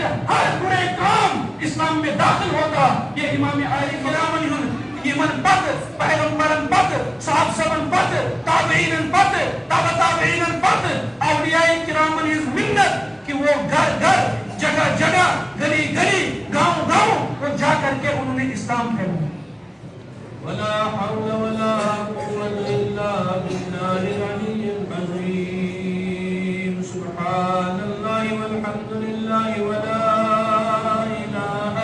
پھر ہر برے کام اسلام میں داخل ہوتا. یہ امام علی کرامن یمن پتہ پیغمبرن پتہ صحابہ پتہ تابعین پتہ تبع تابعین پتہ اولیاء کرامن ہز منت کہ وہ گھر گھر جگہ جگہ گلی گلی گاؤں گاؤں وہ جا کر کے انہوں نے اسلام پھیلایا. ولا حول ولا قوة إلا بالله العلي العظيم. سبحان الله والحمد لله ولا إله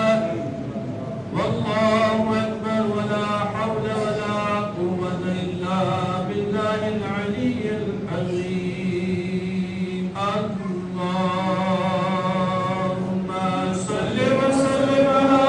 والله أكبر ولا حول ولا قوة إلا بالله العلي العظيم. اللهم صل وسلم على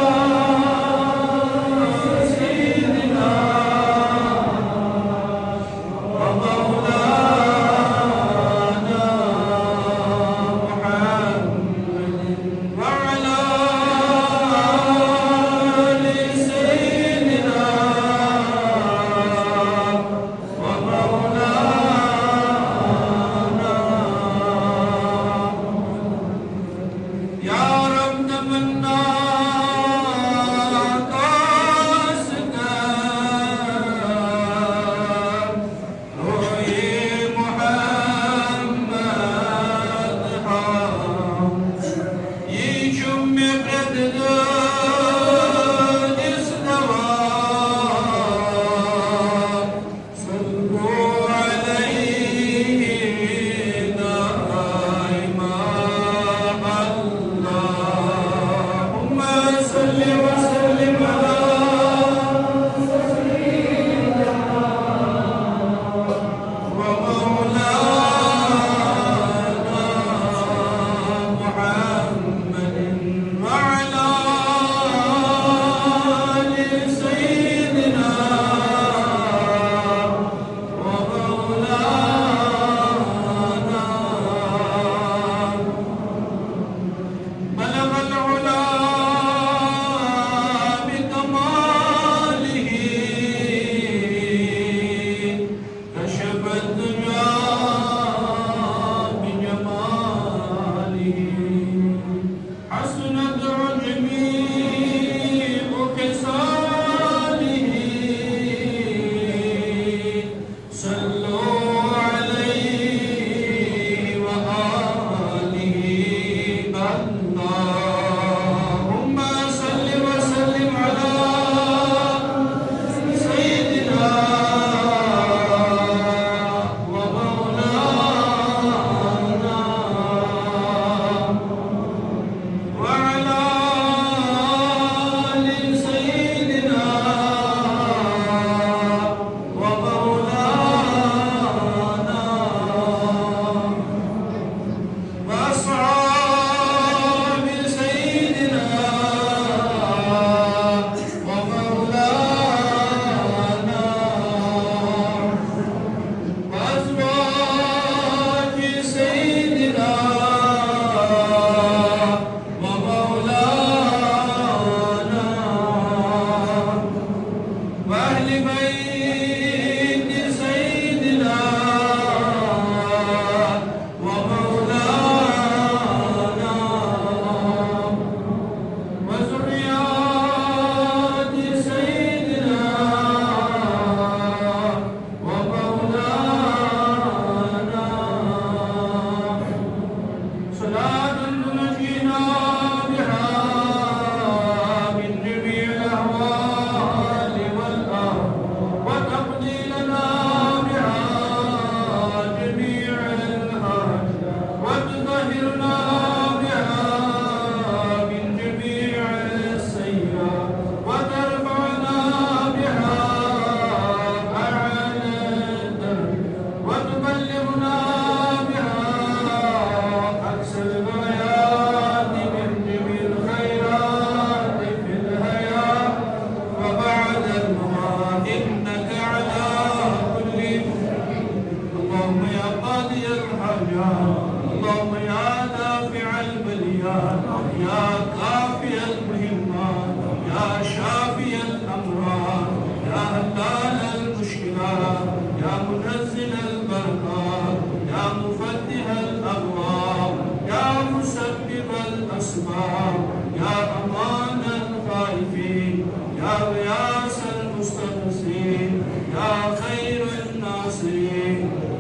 المصطفى يا أمان الخائفين يا غياث المستغيثين يا خير الناصرين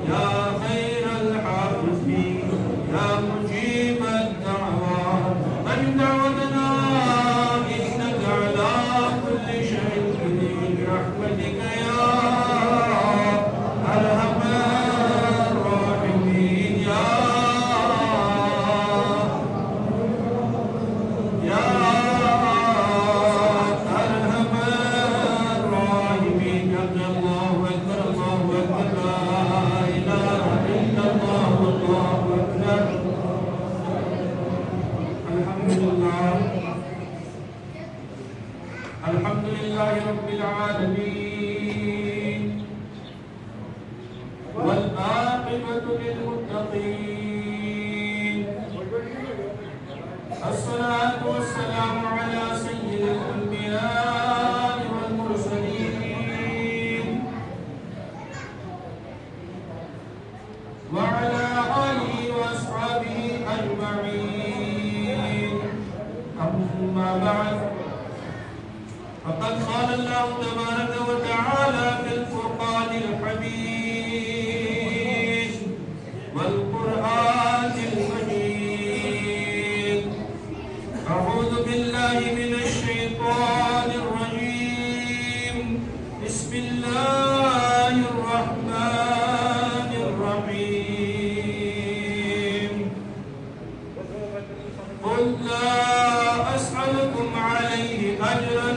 يا خير الحافظين يا مجيب الدعوات أجب دعوتنا إنك على كل شيء قدير برحمتك يا أرحم الراحمين يا أرحم الراحمين يا الله أكبر لا إله إلا الله والله أكبر الحمد لله رب العالمين والعاقبة للمتقين الصلاة والسلام على سيد الأنبياء والمرسلين وعلى آله وأصحابه أجمعين أما بعد فقد قال الله تبارك وتعالى في الفرقان الحميد والقرآن المجيد أعوذ بالله من الشيطان الرجيم بسم الله الرحمن الرحيم قل لا أسألكم عليه أجرا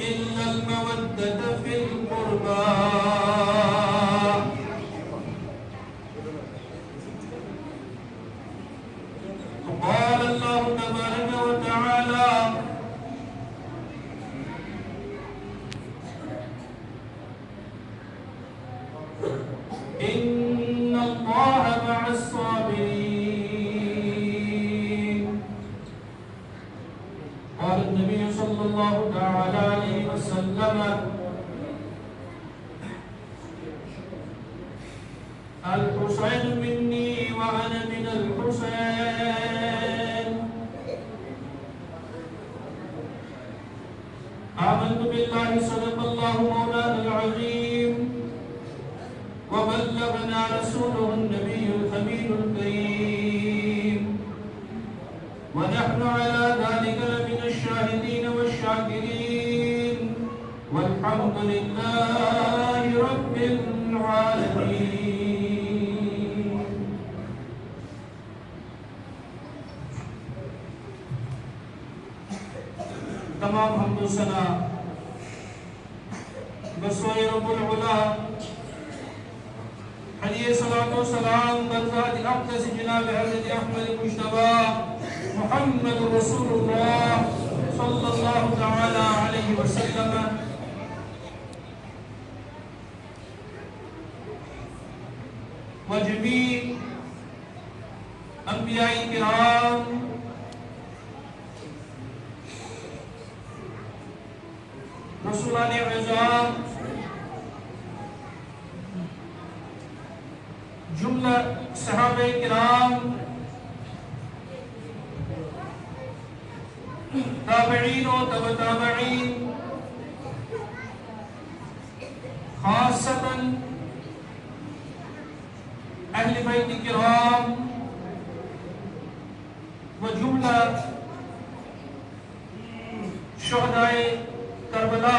إلا المودة في القربى وقال الله تبارك وتعالى إن الله مع الصابرين قال النبي صلى الله تعالى عليه وسلم الحسين مني وأنا من الحسين آمنت بالله صدق الله مولانا العظيم وبلغنا رسوله النبي الأمين الكريم ونحن على ذلك لمن الشاهدين والشاكرين والحمد لله رب العالمين تمام حمد و ثنا بسوئے رب العلا حلیہ صلاة و سلام برزاد اقدس جناب حضرت احمد مجتبی محمد رسول اللہ صلی اللہ تعالی علیہ وسلم و جمیع انبیاء کرام رسولان اعظام جملہ صحابہ کرام تابعین و تبع تابعین خاصتاً اہل بیت کرام و جملہ شہدائے کربلا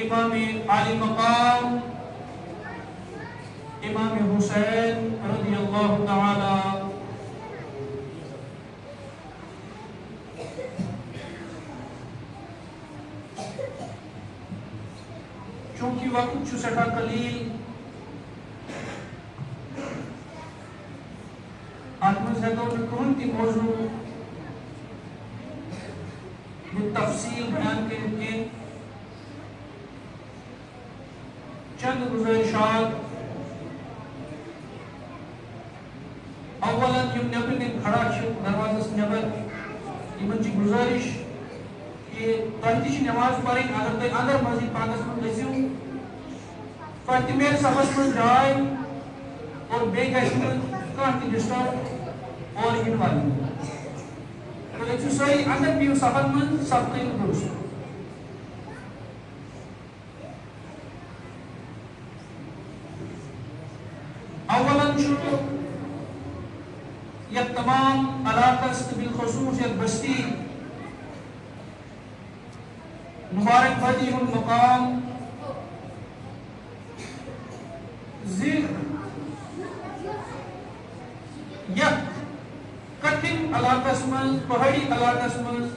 امام علی مقام امام حسین رضی اللہ تعالی چونکہ وقت سٹھا قلیل آتمز ہے تو کونتی موضوع بالتفصیل بیان کے چند گزارشات اولا یم نبر کے کھڑا دروازہ نبر یمن چی گزارش کہ تہتی نماز پڑھیں اگر تھی اندر مسجد پاکس من گژھو فتح میرے صفس من جائے اور بے گژھِ کانٛہہ تہِ ڈسٹرب اور یِن والٮ۪ن تو أسۍ چھِ سٲری اندر بِہِو صفن منٛز صفقٕے تہٕ درُست اولاً چھُ یتھ تمام علاقس تہٕ بالخصوص یتھ بستی مبارک بادی ہُنٛد مقام زِ یتھ کٹھن علاقس منٛز پہاڑی علاقس منٛز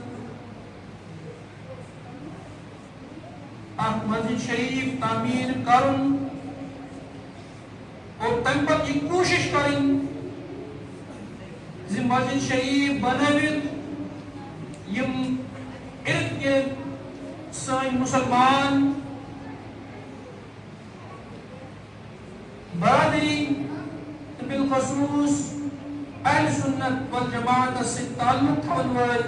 اکھ مسجد شریف تعمیٖر کرُن اور تمہِ پتہٕ یہِ کوٗشش کرٕنۍ زِ مسجد شریف بنٲوِتھ یِم ارد گرد سٲنۍ مُسلمان برادری تہٕ بالخصوص اہل سنت والجماعت سۭتۍ تعلق تھاون وٲلۍ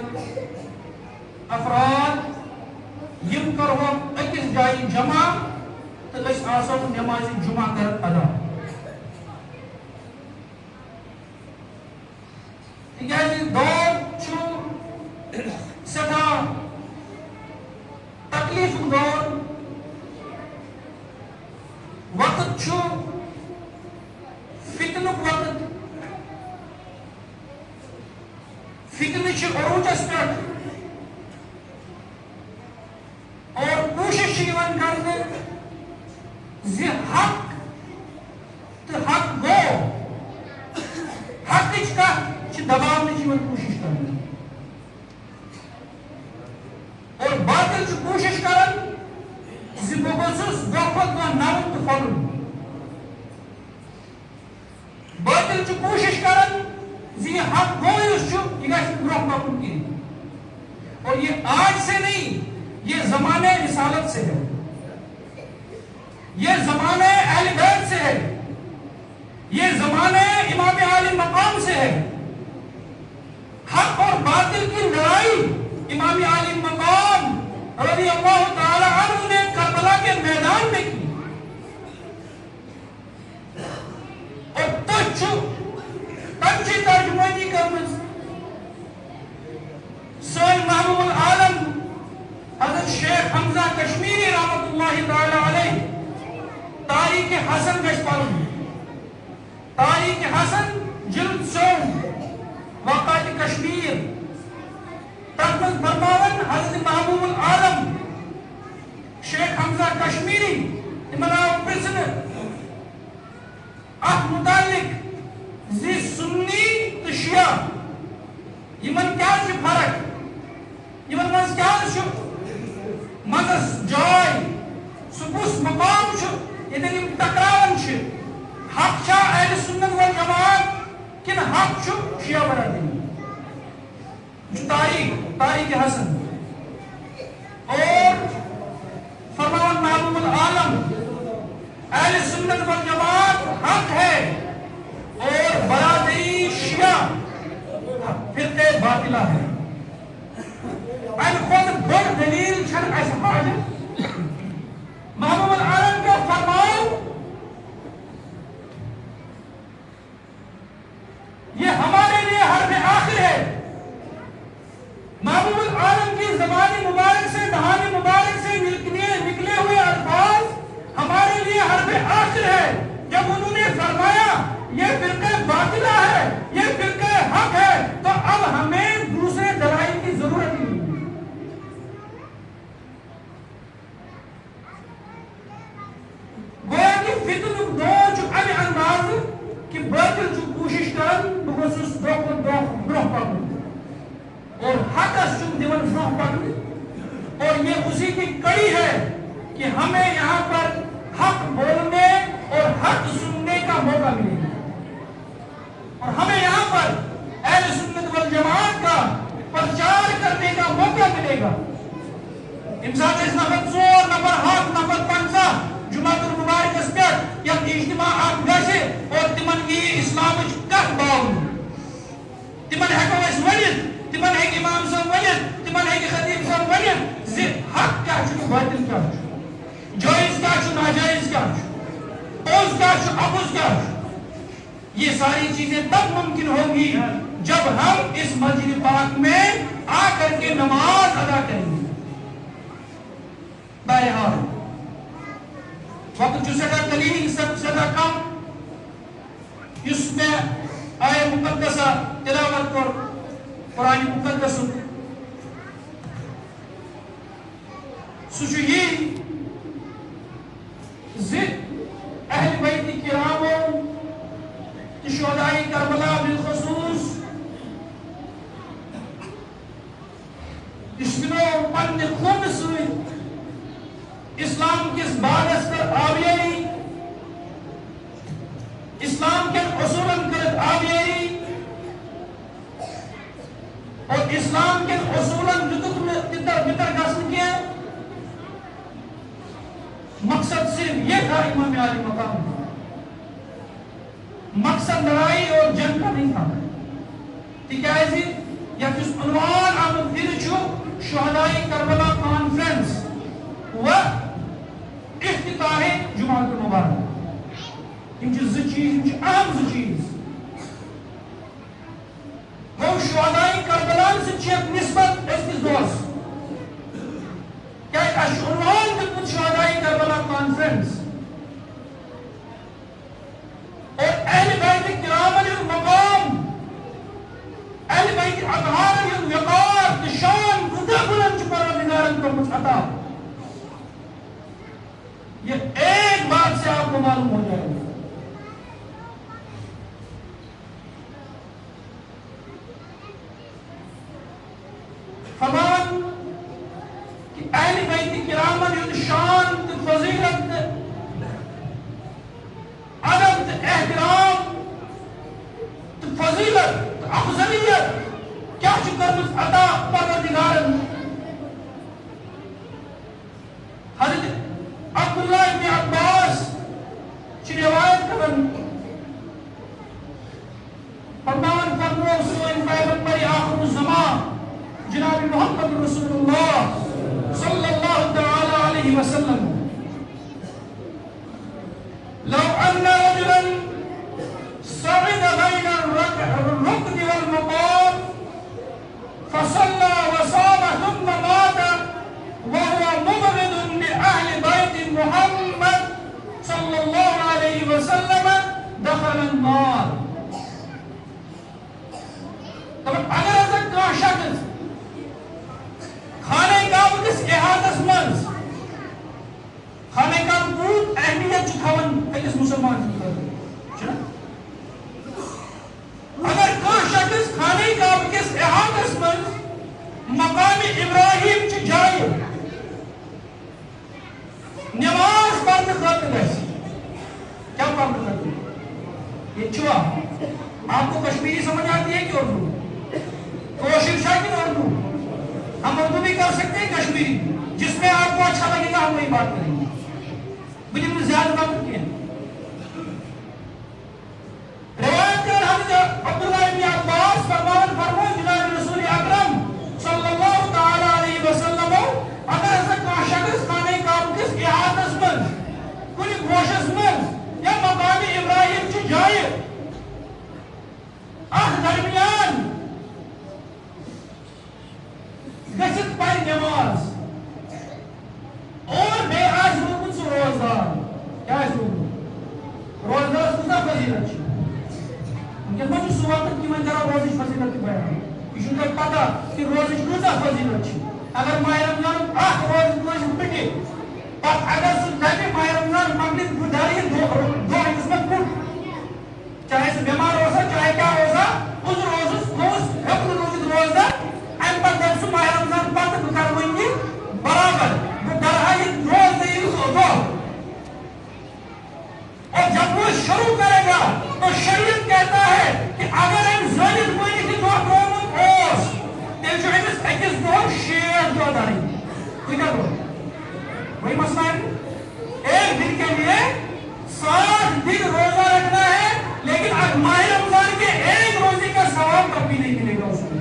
افراد یِم کرہوکھ أکِس جایہِ جمع تہٕ أسۍ آسو نمازِ جمعہ کران ادا تِکیازِ دور چھُ سٮ۪ٹھاہ تکلیفُک دور وقت چھُ فتنُک وقت فتنہٕ چھِ عروٗجس پٮ۪ٹھ اور کوٗشش چھِ یِوان کرنہٕ زِ حق تہٕ حق گوٚو حقٕچ کتھ چھِ دباونٕچ یِوان کوٗشش کرنہٕ اور باطل چھُ کوٗشش کران زِ بہٕ گوٚژھُس دۄہ کھۄتہٕ دۄہ نرم تہٕ پھۄلُن باطل چھُ کوٗشش کران زِ یہِ حق گوٚو یُس چھُ یہِ گژھِ نہٕ برونٛہہ پکُن کِہیٖنۍ اور یہ آج سے نہیں یہ زمانے رسالت سے ہے یہ زمانے اہل بیت سے ہے یہ زمانے امام عالی مقام سے ہے حق اور باطل کی لڑائی امام عالی مقام رضی اللہ تعالی عنہ نے کربلا کے میدان میں کی اور تمچی ترجمانی کرمز سوئن محبوب العالم حضرت شیخ حمزہ کشمیری رحمت اللہ تعالی علیہ تاریخ حسن گش پڑھن تاریخ حسن جلد سوم واقعات کشمیر ترمز فرماون حضرت محبوب العالم شیخ حمزہ کشمیری امناؤ پرسن اخ متعلق زی سنی تو شیعہ یمن کیا چھ فرق یمن منز کیا چھ مزس جائے سکوس مقام چھ یتن یم ٹکراون چھ حق چھا اہل سنت والجماعت کن حق چھ شیعہ برادری تاریخ حسن اور فرمان محبوب العالم اہل سنت والجماعت حق ہے اور برادری شیعہ فرقہ باطلہ ہے خود بڑھ دلیل چھن ایسا حاجت محبوب العالم کا فرمان یہ ہمارے لیے حرف آخر ہے محبوب العالم کی زبان مبارک سے دہان مبارک سے نکلے ہوئے الفاظ ہمارے لیے حرف آخر ہے جب انہوں نے فرمایا یہ فرقہ باطلہ ہے یہ فرقہ حق ہے تو اب ہمیں دوسرے دلائل کی ضرورت نہیں گویا کہ فتن دور جو اب انداز کہ باطل جو کوشش کرن بخصوص دو کو دو برہ پکن اور حق جو دیون برہ پکن اور یہ اسی کی کڑی ہے کہ ہمیں یہاں پر حق بولنے اور حق سننے کا موقع ملے گا اور ہمیں یہاں پر اہل سنت والجماعت کا پرچار کرنے کا موقع ملے گا امسال اس نفر 4 نفر 8 نفر 50 جمعہ المبارک اس پر یک اجتماع آپ گشے اور تمن یہ اسلام کت باؤں تمن ہیکو اس ونیت تمن ہیک امام صاحب ونیت تمن ہیک خطیب صاحب ونیت حق کیا چھو باطل کیا چھو جائز کیا چھو ناجائز کیا چھو اوز کیا چھو اپوز کیا چھو یہ ساری چیزیں تب ممکن ہوگی جب ہم اس مسجد پاک میں آ کر کے نماز ادا کریں گے. بہرحال وقت جو سدا قلیل سب سدا کم اس میں آئے مقدسہ تلاوت اور قرآن مقدس سچی اہل بیت کراموں شہدائے کربلا بالخصوص اس دنوں پنہ خون سۭتۍ اسلام کس باغس کر آبیاری اسلام کے اصولن کرت آبیاری اور اسلام کے اصولن جدک میں تتر بتر گسن کیا مقصد صرف یہ تھا امام علی مقام. مقصد لڑائی اور جنگ کا نہیں تھا. تکیازِ یتھ اس عنوان آمد دل چھُ شہدائے کربلا کانفرنس و افتتاح جمعۃ المبارک. یہ زٕ چیز اہم زٕ چیز گو شہدائے کربلا سے نسبت أزکِس دۄہس کیازِ اَسہِ چھُ عنوان دیُتمُت شہدائے کربلا کانفرنس اور اہل بیت کرامن ہُنٛد مقام اہل بیت اطہارن ہُنٛد وقار تہٕ شان کوٗتاہ بُلند چھُ پروردگارن کوٚرمُت عطا. یہ ایک بات سے آپ کو معلوم ہو جائے گا. فرمان کہ اہل بیت کرامن ہُنٛد شان تہٕ فضیلت ادب تہٕ احترام تہٕ فضیلت تہٕ افضلیت کیا چھُ کٔرمٕژ عطا پروردگارن. حضرت عبداللہ ابن عباس چھ روایت کرن فرمان فرمو سون پیغمبر آخر الزمان جناب محمد رسول اللہ صلی اللہ تعالی علیہ وسلم لو ان رجلا صعد بين الركن والمقام فصلى وصام ثم مات وهو مبغض لأهل بيت محمد صلى الله عليه وسلم دخل النار. طب اگر ایسا کانٛہہ شخص خانہ کعبہ کس احاطس منٛز خانہ کعبہ کوٗت اہمیت چھُ تھاوان أکِس مسلمان سٕنٛدِ خٲطرٕ چھُنا. اگر کانٛہہ شخص خانہ کعبہ کس احاطس منٛز مقام ابراہیم چہِ جایہِ نماز پڑھنے خاطر گژھِ کیا پڑھنے خاطر یہ چھوا آپ کو کشمیری سمجھ آتی ہے کہ اردو کوشش ہے کہ اردو ہم اردو بھی کر سکتے ہیں کشمیری جس میں آپ کو اچھا لگے گا ہم وہی بات کریں گے مجھے میں زیادہ بات کرتی ہیں. روایت کر حضرت عبداللہ ابن عباس فرمان فرمو جناب رسول اکرم صلی اللہ تعالی علیہ وسلم اگر ایسا کانٛہہ شخص خانہ کعبہ کس احاطس منٛز کُنہِ گوشس منٛز یا مقام ابراہیم چہِ جایہِ اتھ درمیان گژھِتھ پرِ نماز اور بیٚیہِ آسہِ روٗدمُت سُہ روزدار کیٛاہ آسہِ روٗدمُت روزدارس کۭژاہ فضیلت چھِ. وٕنکیٚس ما چھُ سُہ وقت کہ وۄنۍ کرو روزٕچ فضیلت تہِ بیان. یہ چھُ تۄہہِ پتہ کہ روزٕچ کۭژاہ فضیلت چھِ. اگر ماہ رمضان اکھ روزٕ کٲنٛسہِ پھٕٹہِ پتہٕ اگر سُہ دپہِ ماہ رمضان مۄکلہِ بہٕ دَرٕ یہِ دۄہ یُس مےٚ پھُٹ چاہے سُہ بٮ۪مار اوسا چاہے کیٛاہ اوسا عُذر اوسُس گوٚوُس ہیوٚک نہٕ روٗزِتھ روزدار امہِ پتہٕ دپہِ سُہ ماہ رمضان پتہٕ بہٕ کرٕ وۄنۍ یہِ برابر بہٕ دَرٕ ہا یہِ روزدٔری دۄہ. اور جب وہ شروع کرے گا تو شریعت کہتا ہے کہ اگر أمۍ زٲنِتھ ؤنِتھ یہِ دۄہ ترٛوومُت اوس تیٚلہِ چھُ أمِس أکِس دۄہس 6 دۄہ دَرٕنۍ. کۭتیاہ دۄہ وہی مسئلہ ہے. ایک دن کے لیے 7 دن روزہ رکھنا ہے لیکن ماہ رمضان کے ایک روزے کا ثواب کبھی نہیں ملے گا اس کو.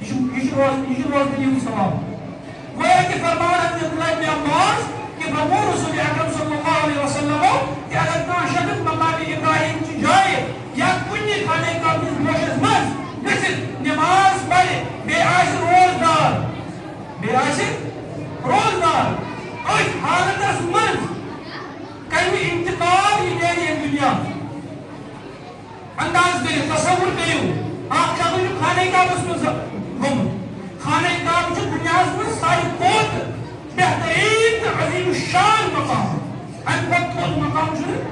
یہ روزداری ثواب وہ ہے کہ فرمان حضرت عبداللہ ابن عباس کہ کہ فرمو رسول اکرم صلی اللہ علیہ وسلم کہ اگر کان شخص مقام ابراہیم کی جائے یا کنی خانہ کعبہ گوشس مز گژھِتھ نماز پڑھے بے آسہِ روزدار أتھۍ حالتس منٛز کمہِ انتقال یہِ نیرِ ییٚمہِ دُنیا انداز کٔرِو تصور کٔرِو اکھ شخص چھُ خانہ کعبس منٛز گوٚمُت خانہ کعبہ چھُ دُنیاہس منٛز ساروی کھۄتہٕ بہتریٖن تہٕ عظیٖم الشان مقام اَمہِ کھۄتہٕ تھوٚد مقام چھُنہٕ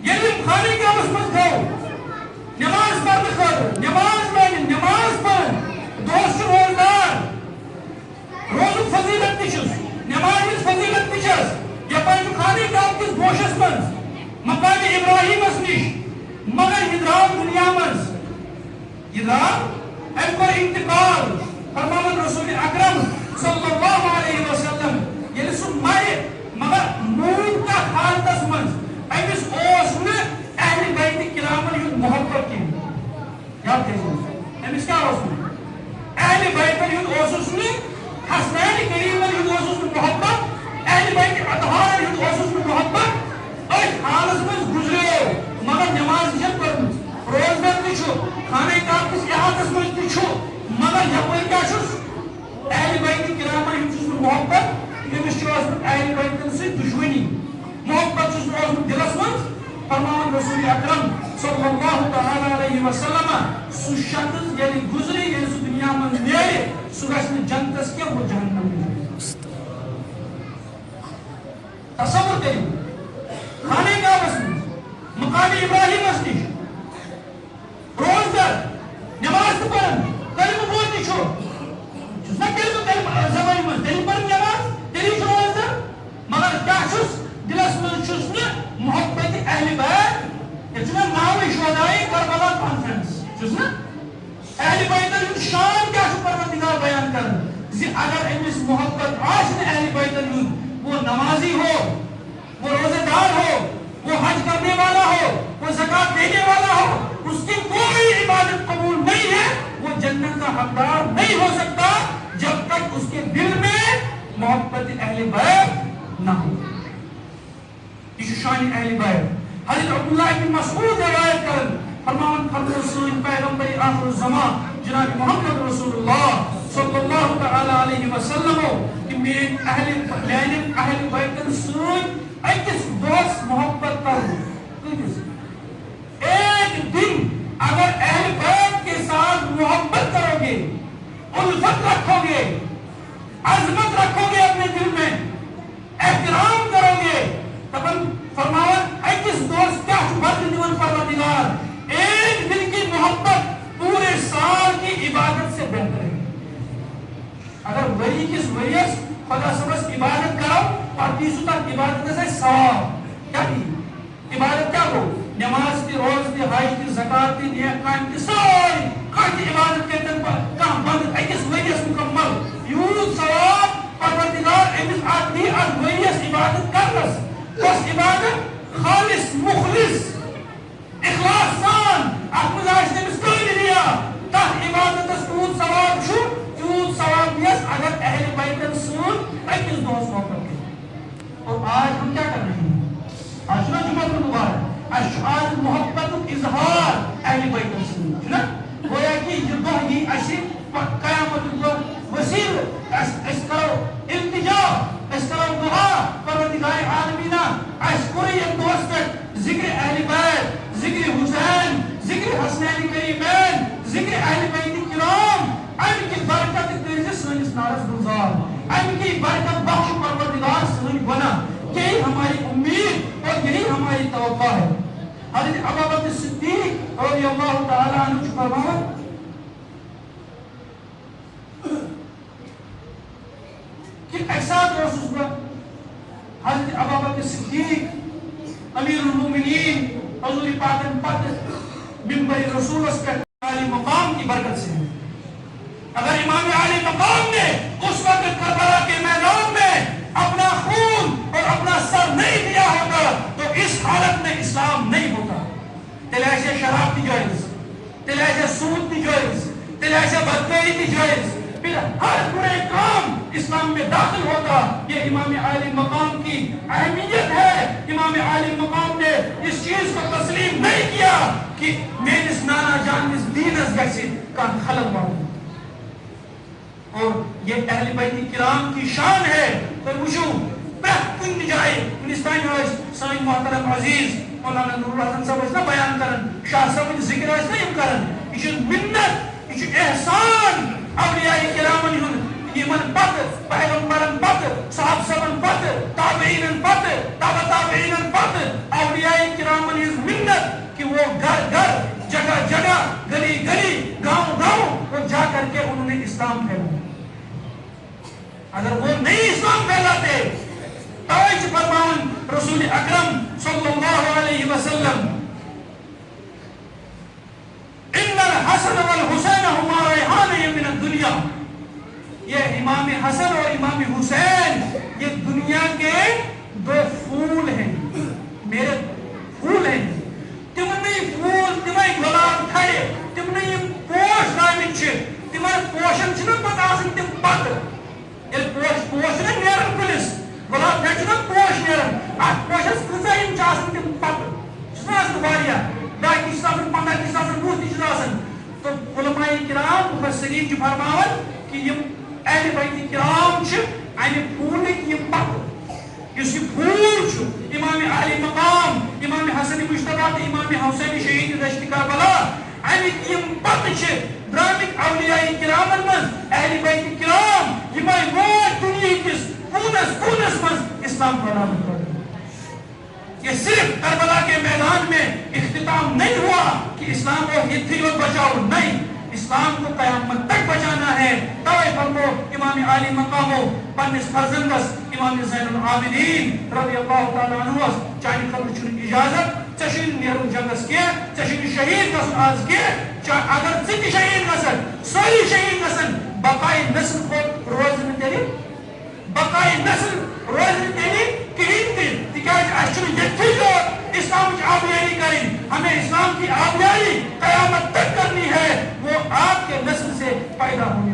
ییٚلہِ یِم خانہ کعبس منٛز گوٚو نماز پڑھنہٕ خٲطرٕ نماز لٲگِن نماز پٔرٕنۍ دۄہس چھُ روزدار روزُک فضیلت تہِ چھُس نماز ہٕنٛز فضیلت تہِ چھس یپٲرۍ چھُ خانہ کعبہ کِس گوشس منٛز مقام ابراہیمس نش مگر یہِ درٛاو دُنیا منٛز یہِ درٛاو أمۍ کوٚر انتقال فرماوان رسول اکرم صلی اللہ علیہ وسلم ییٚلہِ سُہ مرِ مگر موٗد تتھ حالتس منٛز أمِس اوس نہٕ اہلِ بیتِ کرامن ہُنٛد محبت کینٛہہ یاد تھٲیزیو أمِس کیٛاہ اوس نہٕ اہلِ بیتن ہُنٛد اوسُس نہٕ حسنین کریمن ہُنٛد اوسُس نہٕ محبت اہلِ بیتِ اطہارن ہُنٛد اوسُس نہٕ محبت أتھۍ حالس منٛز گُزریو مگر نماز تہِ چھَنہٕ پٔرمٕژ روزدر تہِ چھُ خانہ کعبہ کِس احاطس منٛز تہِ چھُ مگر یپٲرۍ کیٛاہ چھُس اہلِ بیتِ کرامن ہُنٛد چھُس نہٕ محبت أمِس چھُ اوسمُت اہلِ بیتن سۭتۍ دُشمنی محبت چھُس نہٕ اوسمُت دِلس منٛز فرماوان رسول اکرم صلی اللہ تعالیٰ علیہ وسلم سُہ شخص ییٚلہِ گُزرِ ییٚلہِ سُہ دُنیا منٛز نیرِ سُہ گژھِ نہٕ جنتس کینٛہہ وہ جہنم تصور کٔرِو خانہ کعبس منٛز مقام ابراہیمس نش روزدر نماز تہِ پران کلمہٕ گوٚو تہِ چھُس نا کلمہٕ زبانہِ منٛز تیٚلہِ پران نماز تیٚلی چھُ روزدر مگر کیٛاہ چھُس دلس منٛز چھُس نہٕ محبت اہلِ بیت ییٚتہِ چھُ مےٚ ناوٕے شودایہِ کربلا کانفرنس چھُس نا اہلِ بیتن ہُنٛد شان کیٛاہ چھُ پروردگار بیان کران زِ اگر أمِس محبت آسہِ نہٕ اہلِ بیتن ہُنٛد وہ نمازی ہو وہ روزے دار ہو وہ حج کرنے والا ہو وہ زکات دینے والا ہو اس کی کوئی عبادت قبول نہیں ہے وہ جنت کا حقدار نہیں ہو سکتا جب تک اس کے دل میں محبت اہل بیت نہ ہو یہ شان اہل بیت حضرت عبداللہ بن مسعود روایت کرن فرمان فرمو سن پیغمبر آخر الزمان جناب محمد رسول اللہ صلی اللہ تعالی علیہ وسلم کہ میرے اہل بیتن سن اکس دوست محبت کرو ایک دن اگر اہل بیت کے ساتھ محبت کرو گے الفت رکھو گے عظمت رکھو گے اپنے دل میں احترام کرو گے تب فرمایا اکس دوست کیا بدل دیون پروردگار ایک دن کی محبت پورے سال کی عبادت سے بہتر ہے اگر وری کس وریس خدا سبس عبادت کرو اور تیسو تک عبادت سے ثواب کیا دی عبادت کیا ہو نماز کی روز کی حج کی زکات کی نیک کام کی ساری کاٹی عبادت کے تن پر کام بند اکس وریس مکمل یوں ثواب پروردگار امس آدمی از وریس عبادت کرنس اس عبادت خالص مخلص اخلاص سان اپنے آج نے مسکر لیا تاہ عبادت اس کود ثواب چھو کود ثواب نیس اگر اہل بیتن سون اکس دوست موقع کے اور آج ہم کیا کر رہے ہیں آج نا جمعہ مبارک اشعار محبت اظہار اہل بیتن سون جنا گویا کہ یہ دعا یہ ایسی قیامت پر وسیل اس کرو التجا اس کرو دعا پروردگار عالمینہ اس کوئی ایک دوست ذکر اہل بیت ذکر حسین ذکر حسنین کریمین ذکر اہل بیت کرام ان کی برکت تیزی سنس نارس گزار ان کی برکت بخش پروردگار سن بنا یہی ہماری امید اور یہی ہماری توقع ہے حضرت ابوبکر صدیق رضی اللہ تعالی عنہ فرمایا کہ ایسا دوست پر حضرت ابوبکر صدیق امیر المومنین حضور پاک پاک منبر رسول اس پر عالی مقام کی برکت سے اگر امام عالی مقام نے اس وقت کربلا کے میدان میں اپنا خون اور اپنا سر نہیں دیا ہوتا تو اس حالت میں اسلام نہیں ہوتا تلاشے شراب کی جائز تلاشے سود کی جائز تلاشے بدکاری کی جائز پھر ہر برے کام اسلام میں داخل ہوتا. یہ امام عالی مقام کی اہمیت ہے. امام عالی مقام نے اس چیز کو تسلیم نہیں کیا کہ میرس نانا جان اس دینس گژھِ کانٛہہ خلل واتُن. اور یہ اہل بیت کرام کی شان ہے. تو وچھو پرٛٮ۪تھ کُنہِ جایہِ وُنِس تانۍ ٲسۍ سٲنۍ محترم عزیز مولانا نور الحسن صاحب ٲسۍ نا بیان کران, شاہ صٲبٕنۍ ذکر ٲسۍ نا یِم کران. یہ چھُ مِنت, یہ چھُ احسان اولیاء کرامن ہُنٛد یِمن پتہٕ پیغمبرن پتہٕ صحابہ صٲبن پتہٕ تابعینن پتہٕ تبع تابعینن پتہٕ اولیاء کرامن ہٕنٛز مِنت کہ وہ گھر گھر جگہ جگہ گلی گلی گاؤں گاؤں وہ جا کر کے انہوں نے اسلام پھیلایا. اگر وہ نہیں اسلام پھیلاتے توجہ فرماؤن رسول اکرم صلی اللہ علیہ وسلم ان الحسن والحسین ہما ریحان من الدنیا. یہ امام حسن اور امام حسین یہ دنیا کے دو پھول ہیں, میرے پھول ہیں. تمنے پھول تمے گلاب کھڑے تمنے یہ پوش رامت تمہر پوشن چھنا پتہ آسن تم پتہ یل پوش نا نیرن کلس گلاب پھٹ نا پوش نیرن ات پوشس کھزا یم چاسن تم پتہ چھنا آسن واریاہ باقی چھ آسن 15 چھ آسن 20 چھ آسن. تو علماء کرام مفسرین چھ فرماون کہ یم اہل بیت کرام چھ امہ پھولک یم پتہ اس یہ پھول چھ امام علی مقام امام حسن مجتبی تو امام حسین شہید دشت کربلا امک یم پتہ چھ درامک اولیاء کرامن من اہل بیت کرام یمے موج دنیا کس کونس کونس من اسلام پھیلانے پڑے. یہ صرف کربلا کے میدان میں اختتام نہیں ہوا کہ اسلام کو ہتھی اور بچاؤ, نہیں, اسلام کو قیامت تک بچانا ہے. توے فرمو امام عالی مقامو پنس فرزندس امام زین العابدین رضی اللہ تعالی عنہ چانہ خبر چھن اجازت ژےٚ نیرُن جنگس کینٛہہ, ژےٚ شہید گژھُن آز کینٛہہ, اگر ژٕ تہِ شہید گژھن سٲری شہید گژھن بقائے نسل کھوت روز نہٕ تیٚلہِ بقائے نسل روز نہٕ تیٚلہِ کہیٖنۍ تہِ تِکیٛازِ اَسہِ چھُنہٕ ییٚتھی یوت اسلامٕچ آبیاری کرٕنۍ, ہمیں اسلام کی آبیاری قیامت تک کرنی ہے. وہ آپ کے نسل سے پیدا ہونا